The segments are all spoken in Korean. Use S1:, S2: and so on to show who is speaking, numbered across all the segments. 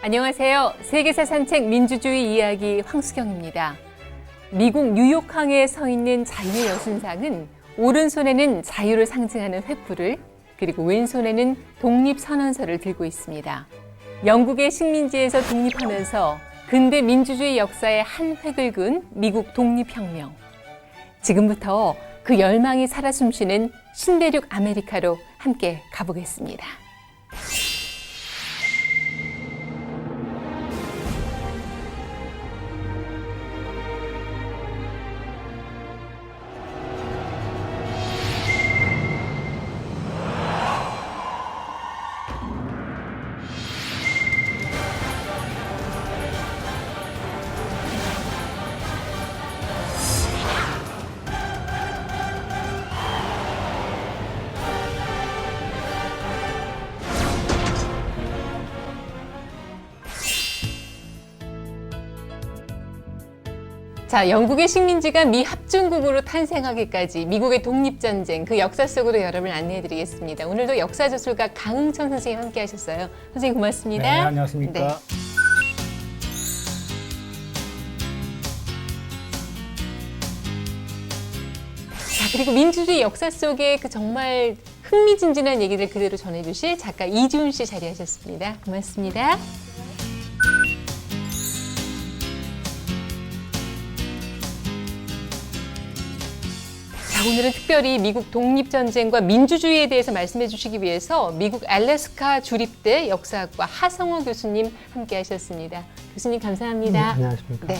S1: 안녕하세요. 세계사 산책 민주주의 이야기 황수경입니다. 미국 뉴욕항에 서 있는 자유의 여신상은 오른손에는 자유를 상징하는 횃불을 그리고 왼손에는 독립선언서를 들고 있습니다. 영국의 식민지에서 독립하면서 근대 민주주의 역사의 한 획을 그은 미국 독립혁명. 지금부터 그 열망이 살아 숨쉬는 신대륙 아메리카로 함께 가보겠습니다. 자, 영국의 식민지가 미 합중국으로 탄생하기까지 미국의 독립전쟁, 그 역사 속으로 여러분을 안내해드리겠습니다. 오늘도 역사저술가 강흥천 선생님 함께 하셨어요. 선생님 고맙습니다.
S2: 네, 안녕하십니까.
S1: 네. 자, 그리고 민주주의 역사 속에 그 정말 흥미진진한 얘기를 그대로 전해주실 작가 이지훈 씨 자리하셨습니다. 고맙습니다. 오늘은 특별히 미국 독립전쟁과 민주주의에 대해서 말씀해 주시기 위해서 미국 알래스카 주립대 역사학과 하성호 교수님 함께 하셨습니다. 교수님 감사합니다.
S2: 네, 안녕하십니까.
S1: 네.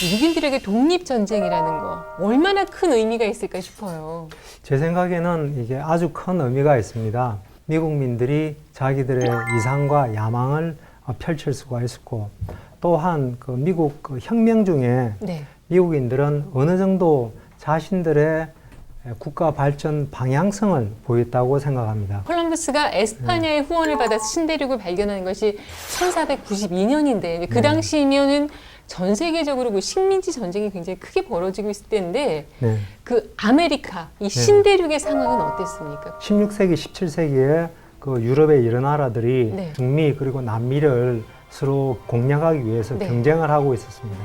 S1: 미국인들에게 독립전쟁이라는 거 얼마나 큰 의미가 있을까 싶어요.
S2: 제 생각에는 이게 아주 큰 의미가 있습니다. 미국민들이 자기들의 이상과 야망을 펼칠 수가 있었고, 또한 그 미국 그 혁명 중에
S1: 네.
S2: 미국인들은 어느 정도 자신들의 국가 발전 방향성을 보였다고 생각합니다.
S1: 콜럼버스가 에스파냐의 후원을 받아서 신대륙을 발견한 것이 1492년인데 그 당시면은 전 세계적으로 그 식민지 전쟁이 굉장히 크게 벌어지고 있을 때인데
S2: 네.
S1: 그 아메리카, 이 신대륙의 상황은 어땠습니까?
S2: 16세기, 17세기에 그 유럽의 여러 나라들이
S1: 네.
S2: 북미 그리고 남미를 서로 공략하기 위해서
S1: 네.
S2: 경쟁을 하고 있었습니다.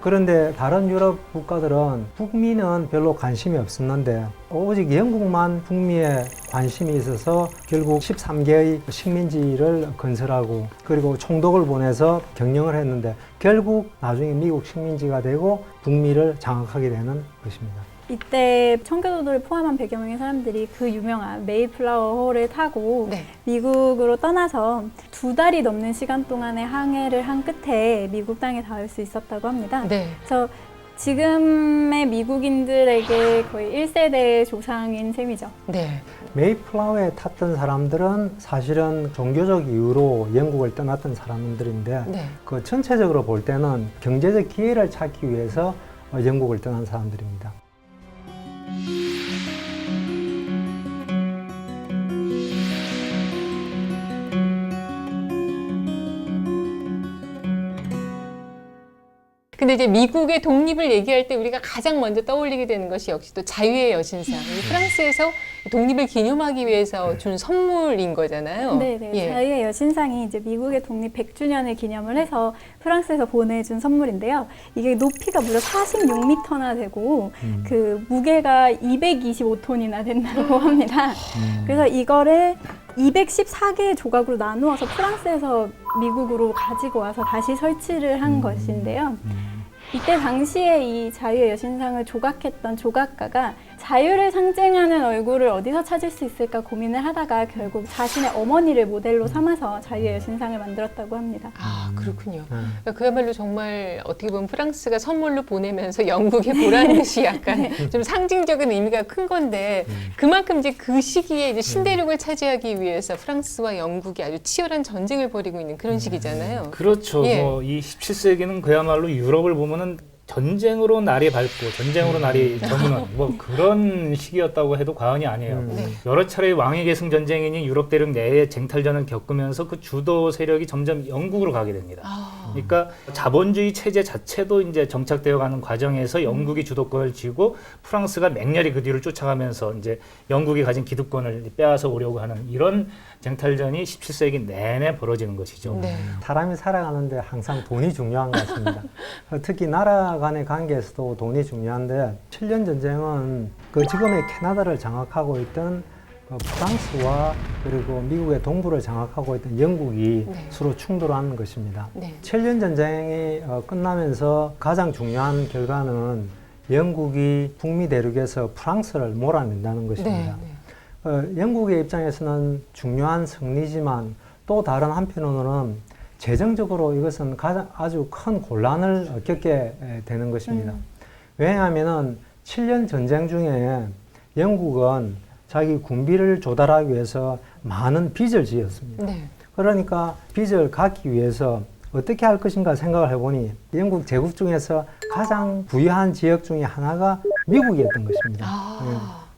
S2: 그런데 다른 유럽 국가들은 북미는 별로 관심이 없었는데 오직 영국만 북미에 관심이 있어서 결국 13개의 식민지를 건설하고 그리고 총독을 보내서 경영을 했는데 결국 나중에 미국 식민지가 되고 북미를 장악하게 되는 것입니다.
S3: 이때 청교도를 포함한 100여 명의 사람들이 그 유명한 메이플라워호를 타고
S1: 네.
S3: 미국으로 떠나서 2달이 넘는 시간 동안의 항해를 한 끝에 미국 땅에 닿을 수 있었다고 합니다.
S1: 네.
S3: 그래서 지금의 미국인들에게 거의 1세대의 조상인 셈이죠.
S1: 네.
S2: 메이플라워에 탔던 사람들은 사실은 종교적 이유로 영국을 떠났던 사람들인데
S1: 네.
S2: 그 전체적으로 볼 때는 경제적 기회를 찾기 위해서 영국을 떠난 사람들입니다.
S1: 근데 이제 미국의 독립을 얘기할 때 우리가 가장 먼저 떠올리게 되는 것이 역시 또 자유의 여신상. 이 프랑스에서 독립을 기념하기 위해서 준 선물인 거잖아요.
S3: 네네.
S1: 예.
S3: 자유의 여신상이 이제 미국의 독립 100주년을 기념을 해서 프랑스에서 보내준 선물인데요. 이게 높이가 무려 46m나 되고 그 무게가 225톤이나 된다고 합니다. 그래서 이거를 214개의 조각으로 나누어서 프랑스에서 미국으로 가지고 와서 다시 설치를 한 것인데요. 이때 당시에 이 자유의 여신상을 조각했던 조각가가 자유를 상징하는 얼굴을 어디서 찾을 수 있을까 고민을 하다가 결국 자신의 어머니를 모델로 삼아서 자유의 여신상을 만들었다고 합니다.
S1: 아, 그렇군요. 그러니까 그야말로 정말 어떻게 보면 프랑스가 선물로 보내면서 영국에 보라는 듯이 약간 좀 상징적인 의미가 큰 건데 그만큼 이제 그 시기에 이제 신대륙을 차지하기 위해서 프랑스와 영국이 아주 치열한 전쟁을 벌이고 있는 그런 시기잖아요.
S4: 그렇죠.
S1: 예.
S4: 뭐 이 17세기는 그야말로 유럽을 보면은 전쟁으로 날이 밝고 전쟁으로 날이 저무는 뭐 그런 시기였다고 해도 과언이 아니에요.
S1: 네.
S4: 여러 차례 왕위 계승 전쟁이니 유럽 대륙 내의 쟁탈전을 겪으면서 그 주도 세력이 점점 영국으로 가게 됩니다. 그러니까 자본주의 체제 자체도 이제 정착되어 가는 과정에서 영국이 주도권을 쥐고 프랑스가 맹렬히 그 뒤를 쫓아가면서 이제 영국이 가진 기득권을 빼앗아 오려고 하는 이런 쟁탈전이 17세기 내내 벌어지는 것이죠.
S1: 네.
S2: 사람이 살아가는데 항상 돈이 중요한 것 같습니다. 특히 나라 간의 관계에서도 돈이 중요한데 7년 전쟁은 그 지금의 캐나다를 장악하고 있던 프랑스와 그리고 미국의 동부를 장악하고 있던 영국이
S1: 네.
S2: 서로 충돌하는 것입니다.
S1: 네.
S2: 7년 전쟁이 끝나면서 가장 중요한 결과는 영국이 북미 대륙에서 프랑스를 몰아낸다는 것입니다. 영국의 입장에서는 중요한 승리지만 또 다른 한편으로는 재정적으로 이것은 아주 큰 곤란을 겪게 되는 것입니다. 왜냐하면 7년 전쟁 중에 영국은 자기 군비를 조달하기 위해서 많은 빚을 지었습니다.
S1: 네.
S2: 그러니까 빚을 갚기 위해서 어떻게 할 것인가 생각을 해보니 영국 제국 중에서 가장 부유한 지역 중에 하나가 미국이었던 것입니다.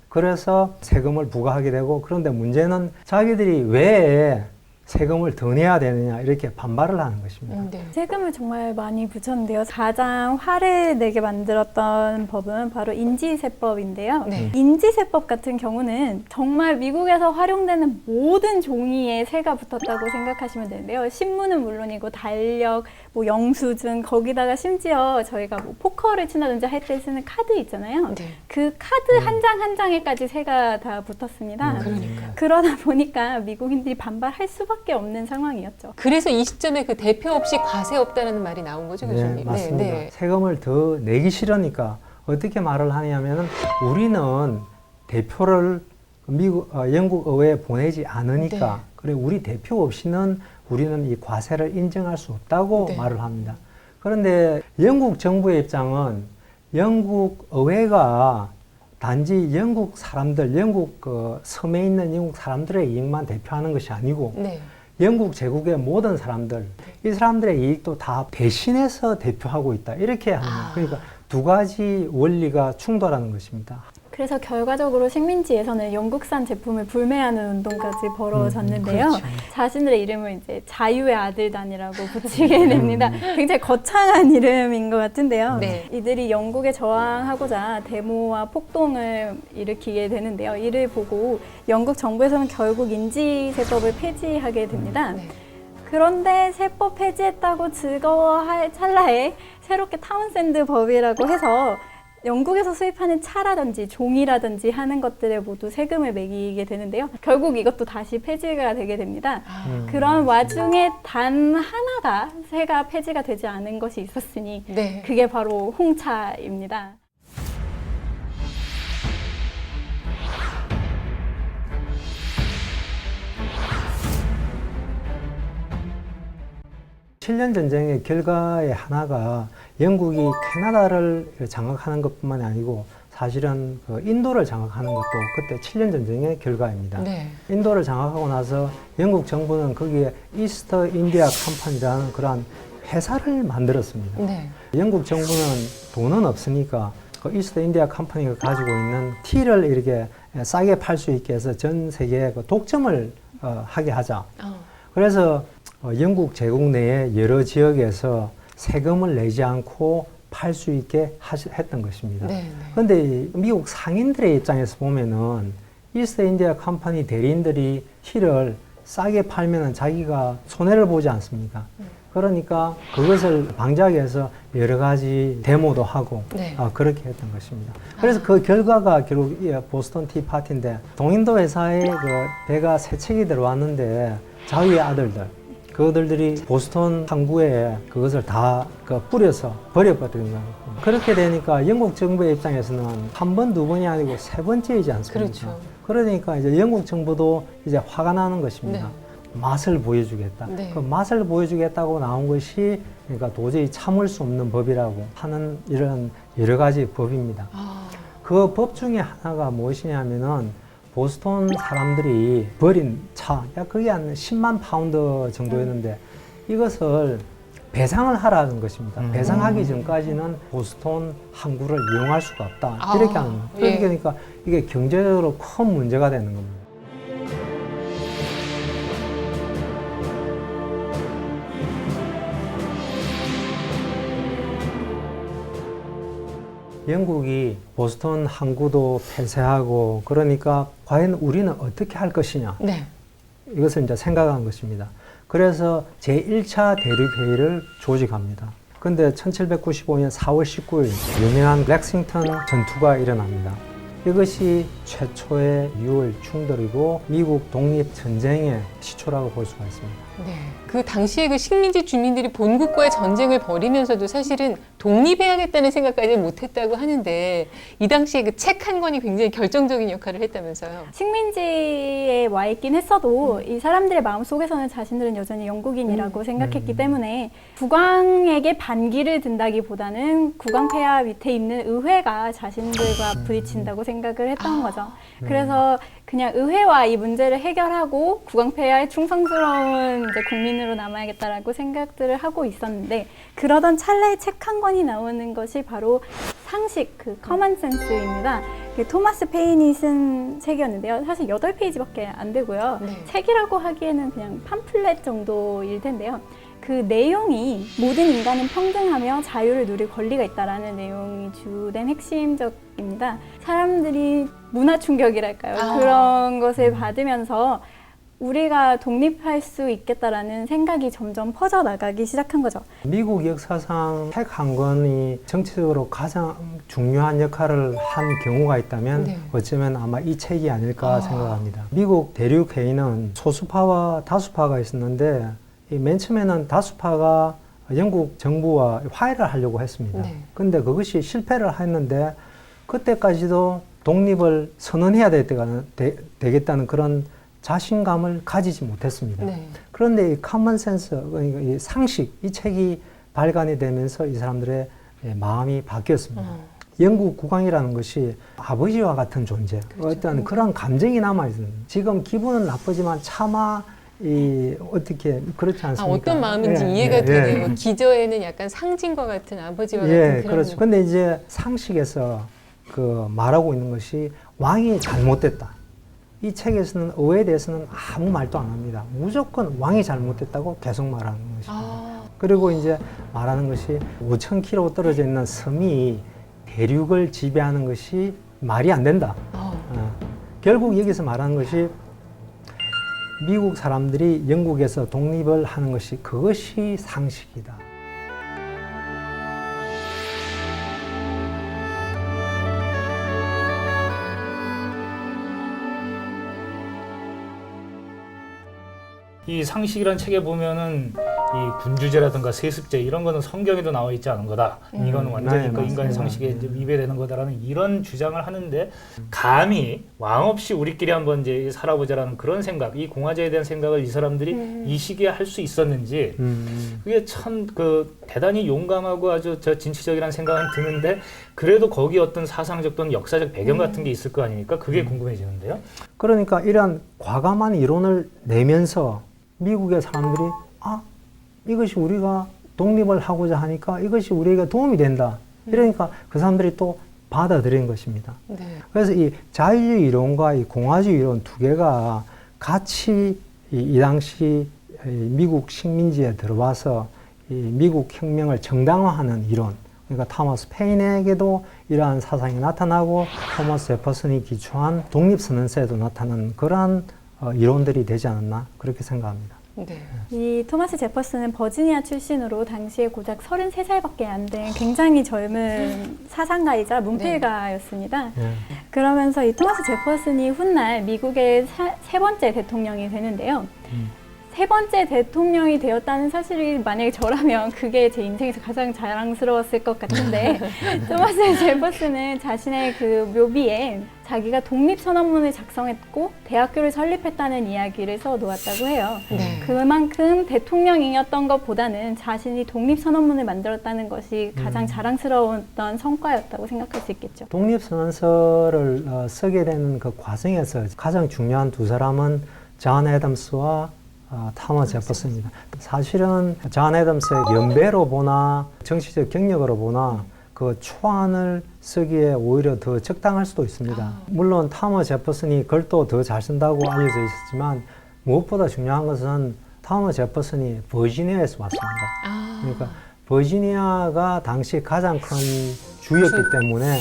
S2: 그래서 세금을 부과하게 되고, 그런데 문제는 자기들이 왜 세금을 더 내야 되느냐 이렇게 반발을 하는 것입니다.
S1: 네.
S3: 세금을 정말 많이 붙였는데요. 가장 화를 내게 만들었던 법은 바로 인지세법인데요.
S1: 네.
S3: 인지세법 같은 경우는 정말 미국에서 활용되는 모든 종이에 세가 붙었다고 생각하시면 되는데요. 신문은 물론이고 달력, 뭐 영수증, 거기다가 심지어 저희가 뭐 포커를 친다든지 할 때 쓰는 카드 있잖아요.
S1: 네.
S3: 그 카드 한 장 한 장에까지 세가 다 붙었습니다.
S1: 그러니까.
S3: 그러다 보니까 미국인들이 반발할 수밖에 없는 상황이었죠.
S1: 그래서 이 시점에 그 대표 없이 과세 없다는 말이 나온 거죠, 교수님?
S2: 네, 맞습니다.
S1: 네.
S2: 세금을 더 내기 싫으니까 어떻게 말을 하냐면은 우리는 대표를 영국 의회에 보내지 않으니까
S1: 네.
S2: 그래 우리 대표 없이는 우리는 이 과세를 인정할 수 없다고
S1: 네.
S2: 말을 합니다. 그런데 영국 정부의 입장은 영국 의회가 단지 영국 사람들, 영국 그 섬에 있는 영국 사람들의 이익만 대표하는 것이 아니고
S1: 네.
S2: 영국 제국의 모든 사람들, 이 사람들의 이익도 다 대신해서 대표하고 있다. 이렇게 하는 거예요. 그러니까 두 가지 원리가 충돌하는 것입니다.
S3: 그래서 결과적으로 식민지에서는 영국산 제품을 불매하는 운동까지 벌어졌는데요.
S2: 그렇죠.
S3: 자신들의 이름을 이제 자유의 아들단이라고 붙이게 됩니다. 굉장히 거창한 이름인 것 같은데요.
S1: 네.
S3: 이들이 영국에 저항하고자 데모와 폭동을 일으키게 되는데요. 이를 보고 영국 정부에서는 결국 인지세법을 폐지하게 됩니다.
S1: 네.
S3: 그런데 세법 폐지했다고 즐거워할 찰나에 새롭게 타운샌드 법이라고 해서 영국에서 수입하는 차라든지 종이라든지 하는 것들에 모두 세금을 매기게 되는데요. 결국 이것도 다시 폐지가 되게 됩니다. 그런 와중에 단 하나가 세가 폐지가 되지 않은 것이 있었으니
S1: 네.
S3: 그게 바로 홍차입니다.
S2: 칠 년 전쟁의 결과의 하나가 영국이 캐나다를 장악하는 것뿐만이 아니고 사실은 그 인도를 장악하는 것도 그때 7년 전쟁의 결과입니다.
S1: 네.
S2: 인도를 장악하고 나서 영국 정부는 거기에 이스트 인디아 컴퍼니라는 그러한 회사를 만들었습니다.
S1: 네.
S2: 영국 정부는 돈은 없으니까 그 이스트 인디아 컴퍼니가 가지고 있는 티를 이렇게 싸게 팔 수 있게 해서 전 세계에 그 독점을 하게 하자. 그래서 영국 제국 내에 여러 지역에서 세금을 내지 않고 팔 수 있게 했던 것입니다.
S1: 네.
S2: 그런데 미국 상인들의 입장에서 보면은 이스트 인디아 컴퍼니 대리인들이 티를 싸게 팔면은 자기가 손해를 보지 않습니까? 그러니까 그것을 방지하기 위해서 여러 가지 데모도 하고
S1: 네.
S2: 그렇게 했던 것입니다. 그래서 그 결과가 결국 이 보스턴 티파티인데 동인도 회사에 그 배가 세 척이 들어왔는데 자유의 아들들 그들이 보스턴 항구에 그것을 다 뿌려서 버렸거든요. 그렇게 되니까 영국 정부의 입장에서는 한 번, 두 번이 아니고 세 번째이지 않습니까?
S1: 그렇죠.
S2: 그러니까 이제 영국 정부도 이제 화가 나는 것입니다.
S1: 네.
S2: 맛을 보여주겠다.
S1: 네.
S2: 그 맛을 보여주겠다고 나온 것이 그러니까 도저히 참을 수 없는 법이라고 하는 이런 여러 가지 법입니다. 그 법 중에 하나가 무엇이냐면은 보스턴 사람들이 버린 차, 그게 한 10만 파운드 정도였는데 이것을 배상을 하라는 것입니다. 배상하기 전까지는 보스턴 항구를 이용할 수가 없다. 이렇게 하는 거예요. 그러니까 이게 경제적으로 큰 문제가 되는 겁니다. 영국이 보스턴 항구도 폐쇄하고 그러니까 과연 우리는 어떻게 할 것이냐.
S1: 네.
S2: 이것을 이제 생각한 것입니다. 그래서 제1차 대륙회의를 조직합니다. 근데 1795년 4월 19일 유명한 렉싱턴 전투가 일어납니다. 이것이 최초의 6월 충돌이고 미국 독립전쟁의 시초라고 볼 수가 있습니다.
S1: 네. 그 당시에 그 식민지 주민들이 본국과의 전쟁을 벌이면서도 사실은 독립해야겠다는 생각까지는 못했다고 하는데 이 당시에 그 책 한 권이 굉장히 결정적인 역할을 했다면서요.
S3: 식민지에 와 있긴 했어도 이 사람들의 마음속에서는 자신들은 여전히 영국인이라고 생각했기 때문에 국왕에게 반기를 든다기보다는 국왕 폐하 밑에 있는 의회가 자신들과 부딪힌다고 생각을 했던 거죠. 그래서 그냥 의회와 이 문제를 해결하고 국왕 폐하에 충성스러운 이제 국민으로 남아야겠다라고 생각들을 하고 있었는데 그러던 찰나에 책 한 권이 나오는 것이 바로 상식, 그 커먼 센스입니다. 토마스 페인이 쓴 책이었는데요. 사실 8페이지밖에 안 되고요.
S1: 네.
S3: 책이라고 하기에는 그냥 팜플렛 정도일 텐데요. 그 내용이 모든 인간은 평등하며 자유를 누릴 권리가 있다라는 내용이 주된 핵심적입니다. 사람들이 문화 충격이랄까요? 그런 것을 받으면서 우리가 독립할 수 있겠다라는 생각이 점점 퍼져나가기 시작한 거죠.
S2: 미국 역사상 책 한 권이 정치적으로 가장 중요한 역할을 한 경우가 있다면
S1: 네.
S2: 어쩌면 아마 이 책이 아닐까 생각합니다. 미국 대륙회의는 소수파와 다수파가 있었는데 맨 처음에는 다수파가 영국 정부와 화해를 하려고 했습니다.
S1: 네.
S2: 근데 그것이 실패를 했는데 그때까지도 독립을 선언해야 되겠다는 그런 자신감을 가지지 못했습니다.
S1: 네.
S2: 그런데 이 커먼 센스, 그러니까 이 상식, 이 책이 발간이 되면서 이 사람들의 마음이 바뀌었습니다. 영국 국왕이라는 것이 아버지와 같은 존재, 어떤 그런 감정이 남아있어요. 지금 기분은 나쁘지만 차마 어떻게 그렇지 않습니까?
S1: 어떤 마음인지 이해가 되네요. 기저에는 약간 상징과 같은 아버지와 같은 그런.
S2: 그렇죠. 근데 이제 상식에서 그 말하고 있는 것이 왕이 잘못됐다. 이 책에서는 의회에 대해서는 아무 말도 안 합니다. 무조건 왕이 잘못됐다고 계속 말하는 것입니다. 그리고 이제 말하는 것이 5,000km 떨어져 있는 섬이 대륙을 지배하는 것이 말이 안 된다. 결국 여기서 말하는 것이 미국 사람들이 영국에서 독립을 하는 것이 그것이 상식이다.
S4: 이 상식이라는 책에 보면은 이 군주제라든가 세습제 이런 거는 성경에도 나와 있지 않은 거다. 이거는 완전히 그 인간의 상식에 이제 위배되는 거다라는 이런 주장을 하는데 감히 왕 없이 우리끼리 한번 이제 살아보자라는 그런 생각, 이 공화제에 대한 생각을 이 사람들이 이 시기에 할 수 있었는지 그게 참 그 대단히 용감하고 아주 저 진취적이라는 생각은 드는데 그래도 거기 어떤 사상적 또는 역사적 배경 같은 게 있을 거 아닙니까? 그게 궁금해지는데요.
S2: 그러니까 이런 과감한 이론을 내면서 미국의 사람들이 이것이 우리가 독립을 하고자 하니까 이것이 우리에게 도움이 된다. 이러니까 그 사람들이 또 받아들인 것입니다.
S1: 네.
S2: 그래서 이 자유주의 이론과 이 공화주의 이론 두 개가 같이 이 당시 미국 식민지에 들어와서 이 미국 혁명을 정당화하는 이론. 그러니까 토마스 페인에게도 이러한 사상이 나타나고 토마스 제퍼슨이 기초한 독립선언서에도 나타나는 그러한 이론들이 되지 않았나 그렇게 생각합니다.
S1: 네.
S3: 이 토마스 제퍼슨은 버지니아 출신으로 당시에 고작 33살밖에 안 된 굉장히 젊은 사상가이자 문필가였습니다. 그러면서 이 토마스 제퍼슨이 훗날 미국의 세 번째 대통령이 되는데요. 세 번째 대통령이 되었다는 사실이 만약에 저라면 그게 제 인생에서 가장 자랑스러웠을 것 같은데 토마스 제퍼슨은 자신의 그 묘비에 자기가 독립선언문을 작성했고 대학교를 설립했다는 이야기를 써놓았다고 해요.
S1: 네.
S3: 그만큼 대통령이었던 것보다는 자신이 독립선언문을 만들었다는 것이 가장 자랑스러웠던 성과였다고 생각할 수 있겠죠.
S2: 독립선언서를 쓰게 되는 그 과정에서 가장 중요한 두 사람은 존 애덤스와 타머스 제퍼슨입니다. 사실은 존 애덤스의 연배로 보나 정치적 경력으로 보나 그 초안을 쓰기에 오히려 더 적당할 수도 있습니다. 물론 타머스 제퍼슨이 글도 더 잘 쓴다고 알려져 있었지만 무엇보다 중요한 것은 타머스 제퍼슨이 버지니아에서 왔습니다. 그러니까 버지니아가 당시 가장 큰 주였기 때문에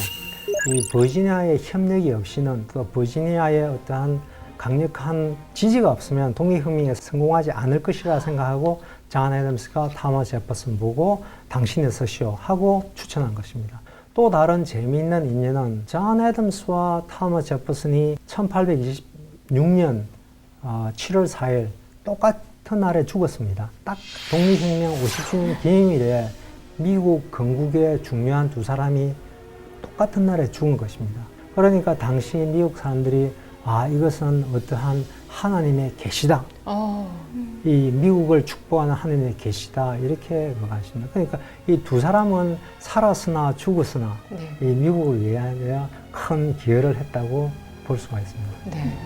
S2: 이 버지니아의 협력이 없이는 또 버지니아의 어떠한 강력한 지지가 없으면 독립혁명에 성공하지 않을 것이라 생각하고 존 애덤스가 타머스 제퍼슨 보고 당신이 쓰시오 하고 추천한 것입니다. 또 다른 재미있는 인연은 존 애덤스와 타머스 제퍼슨이 1826년 7월 4일 똑같은 날에 죽었습니다. 딱 독립혁명 50주년 기념일에 미국 건국의 중요한 두 사람이 똑같은 날에 죽은 것입니다. 그러니까 당시 미국 사람들이 이것은 어떠한 하나님의 계시다. 이 미국을 축복하는 하나님의 계시다. 이렇게 말하십니다. 그러니까 이 두 사람은 살았으나 죽었으나 이 미국을 위하여 큰 기여를 했다고 볼 수가 있습니다.
S1: 네.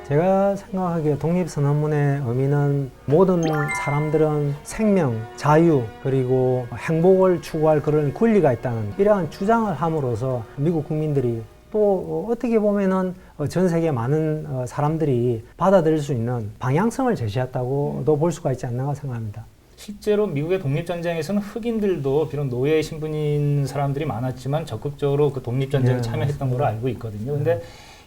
S2: 제가 생각하기에 독립선언문의 의미는 모든 사람들은 생명, 자유, 그리고 행복을 추구할 그런 권리가 있다는 이러한 주장을 함으로써 미국 국민들이 또 어떻게 보면은 전 세계 많은 사람들이 받아들일 수 있는 방향성을 제시했다고도 볼 수가 있지 않나 생각합니다.
S4: 실제로 미국의 독립전쟁에서는 흑인들도 비록 노예 신분인 사람들이 많았지만 적극적으로 그 독립전쟁에 참여했던 걸로 알고 있거든요. 근데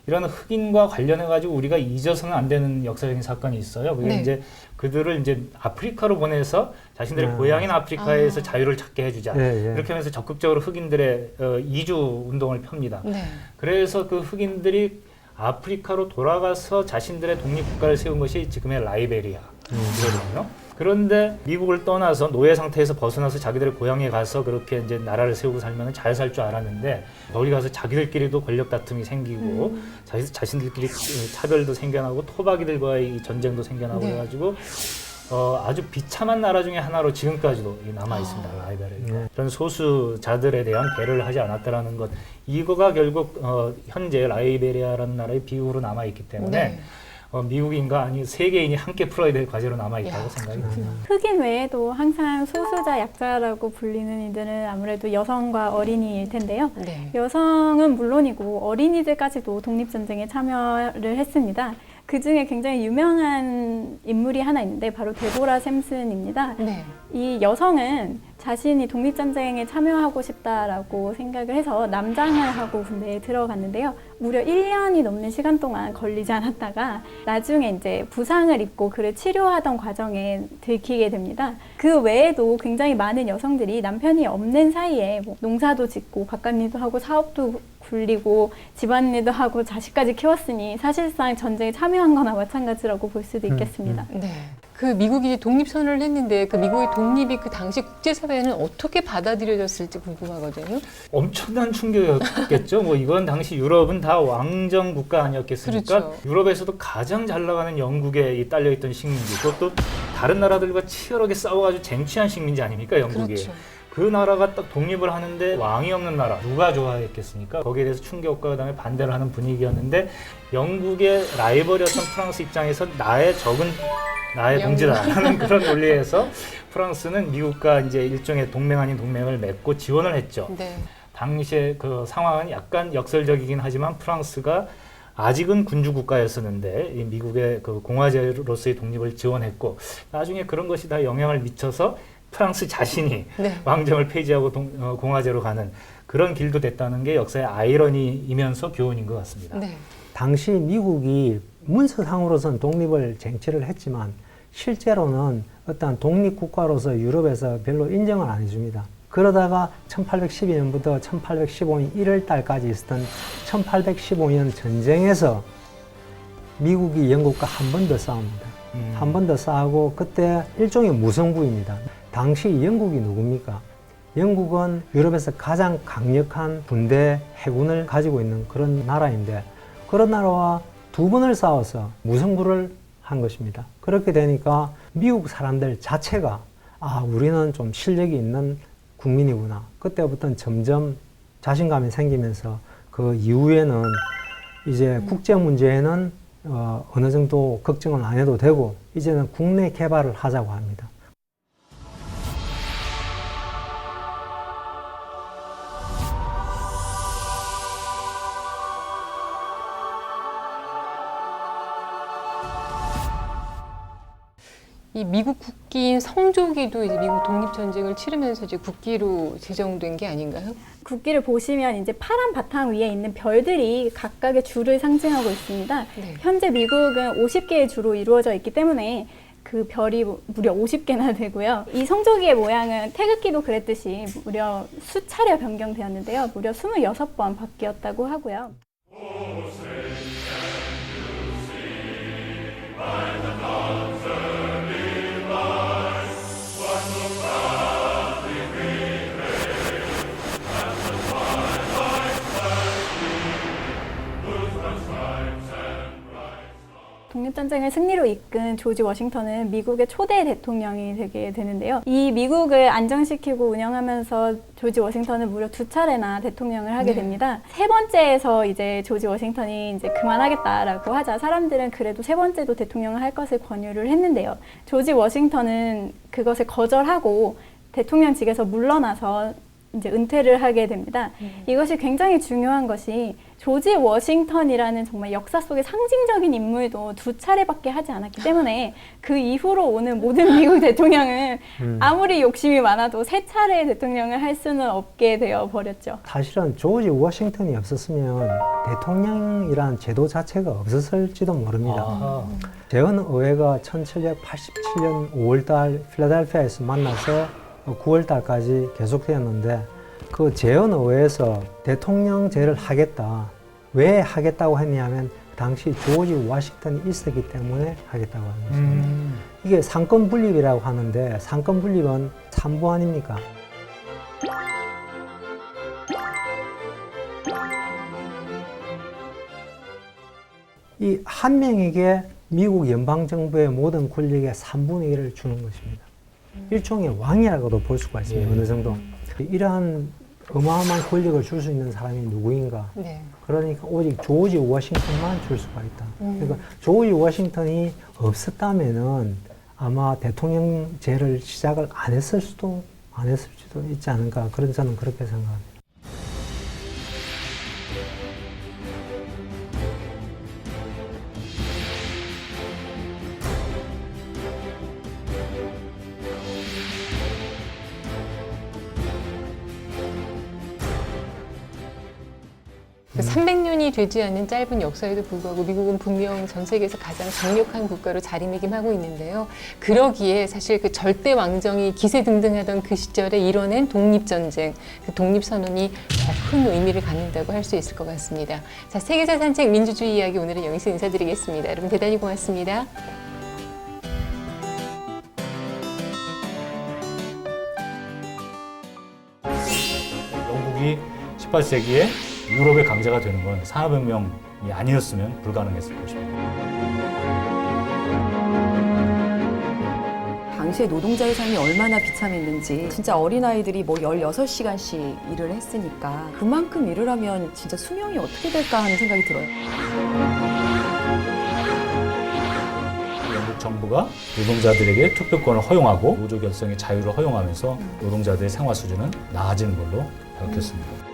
S4: 이런 흑인과 관련해가지고 우리가 잊어서는 안 되는 역사적인 사건이 있어요. 그게 이제 그들을 이제 아프리카로 보내서 자신들의 고향인 아프리카에서 자유를 찾게 해주자. 이렇게 하면서 적극적으로 흑인들의 이주 운동을 펴니다. 그래서 그 흑인들이 아프리카로 돌아가서 자신들의 독립국가를 세운 것이 지금의 라이베리아거든요. 그런데 미국을 떠나서 노예 상태에서 벗어나서 자기들의 고향에 가서 그렇게 이제 나라를 세우고 살면 잘 살 줄 알았는데 거기 가서 자기들끼리도 권력 다툼이 생기고 자신들끼리 차별도 생겨나고 토박이들과의 전쟁도 생겨나고 해가지고 아주 비참한 나라 중에 하나로 지금까지도 남아 있습니다. 라이베리아. 그런 소수자들에 대한 배려를 하지 않았다라는 것, 이거가 결국 현재 라이베리아라는 나라의 비극으로 남아 있기 때문에. 미국인과 아니 세계인이 함께 풀어야 될 과제로 남아있다고 생각이 듭니다.
S3: 흑인 외에도 항상 소수자 약자라고 불리는 이들은 아무래도 여성과 어린이일 텐데요. 여성은 물론이고 어린이들까지도 독립전쟁에 참여를 했습니다. 그 중에 굉장히 유명한 인물이 하나 있는데 바로 데보라 샘슨입니다. 이 여성은 자신이 독립전쟁에 참여하고 싶다라고 생각을 해서 남장을 하고 군대에 들어갔는데요. 무려 1년이 넘는 시간 동안 걸리지 않았다가 나중에 이제 부상을 입고 그를 치료하던 과정에 들키게 됩니다. 그 외에도 굉장히 많은 여성들이 남편이 없는 사이에 뭐 농사도 짓고 바깥일도 하고 사업도 굴리고 집안일도 하고 자식까지 키웠으니 사실상 전쟁에 참여한 거나 마찬가지라고 볼 수도 있겠습니다.
S1: 그 미국이 독립선언을 했는데 그 미국의 독립이 그 당시 국제사회에는 어떻게 받아들여졌을지 궁금하거든요.
S4: 엄청난 충격이었겠죠. 뭐 이건 당시 유럽은 다 왕정 국가 아니었겠습니까? 유럽에서도 가장 잘 나가는 영국에 딸려있던 식민지, 그것도 다른 나라들과 치열하게 싸워가지고 쟁취한 식민지 아닙니까, 영국이. 그 나라가 딱 독립을 하는데 왕이 없는 나라 누가 좋아했겠습니까? 거기에 대해서 충격과 그다음에 반대를 하는 분위기였는데 영국의 라이벌이었던 프랑스 입장에서 나의 적은 나의 동지다라는 그런 논리에서 프랑스는 미국과 이제 일종의 동맹 아닌 동맹을 맺고 지원을 했죠. 당시에 그 상황은 약간 역설적이긴 하지만 프랑스가 아직은 군주 국가였었는데 이 미국의 그 공화제로서의 독립을 지원했고 나중에 그런 것이 다 영향을 미쳐서 프랑스 자신이 왕정을 폐지하고 공화제로 가는 그런 길도 됐다는 게 역사의 아이러니이면서 교훈인 것 같습니다.
S2: 당시 미국이 문서상으로서는 독립을 쟁취를 했지만 실제로는 어떤 독립국가로서 유럽에서 별로 인정을 안 해줍니다. 그러다가 1812년부터 1815년 1월 달까지 있었던 1815년 전쟁에서 미국이 영국과 한 번 더 싸웁니다. 한 번 더 싸우고 그때 일종의 무성부입니다. 당시 영국이 누굽니까? 영국은 유럽에서 가장 강력한 군대, 해군을 가지고 있는 그런 나라인데 그런 나라와 두 번을 싸워서 무승부를 한 것입니다. 그렇게 되니까 미국 사람들 자체가 우리는 좀 실력이 있는 국민이구나. 그때부터는 점점 자신감이 생기면서 그 이후에는 이제 국제 문제에는 어느 정도 걱정은 안 해도 되고 이제는 국내 개발을 하자고 합니다.
S1: 이 미국 국기인 성조기도 이제 미국 독립전쟁을 치르면서 이제 국기로 제정된 게 아닌가요?
S3: 국기를 보시면 이제 파란 바탕 위에 있는 별들이 각각의 주를 상징하고 있습니다.
S1: 네.
S3: 현재 미국은 50개의 주로 이루어져 있기 때문에 그 별이 무려 50개나 되고요. 이 성조기의 모양은 태극기도 그랬듯이 무려 수차례 변경되었는데요. 무려 26번 바뀌었다고 하고요. 독립전쟁을 승리로 이끈 조지 워싱턴은 미국의 초대 대통령이 되게 되는데요. 이 미국을 안정시키고 운영하면서 조지 워싱턴은 무려 2차례나 대통령을 하게 됩니다. 세 번째에서 이제 조지 워싱턴이 이제 그만하겠다라고 하자 사람들은 그래도 세 번째도 대통령을 할 것을 권유를 했는데요. 조지 워싱턴은 그것을 거절하고 대통령직에서 물러나서 이제 은퇴를 하게 됩니다. 이것이 굉장히 중요한 것이 조지 워싱턴이라는 정말 역사 속의 상징적인 인물도 2차례밖에 하지 않았기 때문에 그 이후로 오는 모든 미국 대통령은 아무리 욕심이 많아도 3차례의 대통령을 할 수는 없게 되어 버렸죠.
S2: 사실은 조지 워싱턴이 없었으면 대통령이라는 제도 자체가 없었을지도 모릅니다.
S4: 아하.
S2: 재헌의회가 1787년 5월달 필라델피아에서 만나서 9월달까지 계속되었는데 그 재헌의회에서 대통령제를 하겠다. 왜 하겠다고 했냐면 당시 조지 워싱턴이 있었기 때문에 하겠다고 하는 것입니다. 이게 상권 분립이라고 하는데 상권 분립은 산부 아닙니까? 이 한 명에게 미국 연방정부의 모든 권력의 3분의 1을 주는 것입니다. 일종의 왕이라고도 볼 수가 있습니다. 어느 정도. 이러한 어마어마한 권력을 줄 수 있는 사람이 누구인가?
S1: 네.
S2: 그러니까 오직 조지 워싱턴만 줄 수가 있다. 그러니까 조지 워싱턴이 없었다면은 아마 대통령제를 시작을 안 했을지도 있지 않을까. 그런 저는 그렇게 생각합니다.
S1: 그 300년이 되지 않은 짧은 역사에도 불구하고 미국은 분명 전 세계에서 가장 강력한 국가로 자리매김하고 있는데요. 그러기에 사실 그 절대 왕정이 기세등등하던 그 시절에 이뤄낸 독립전쟁, 그 독립선언이 더 큰 의미를 갖는다고 할 수 있을 것 같습니다. 자, 세계사산 책 민주주의 이야기 오늘은 여기서 인사드리겠습니다. 여러분 대단히 고맙습니다.
S4: 영국이 18세기에 유럽의 강자가 되는 건 산업혁명이 아니었으면 불가능했을 것입니다.
S5: 당시에 노동자의 삶이 얼마나 비참했는지 진짜 어린아이들이 뭐 16시간씩 일을 했으니까 그만큼 일을 하면 진짜 수명이 어떻게 될까 하는 생각이 들어요.
S4: 영국 정부가 노동자들에게 투표권을 허용하고 노조 결성의 자유를 허용하면서 노동자들의 생활 수준은 나아지는 걸로 밝혔습니다.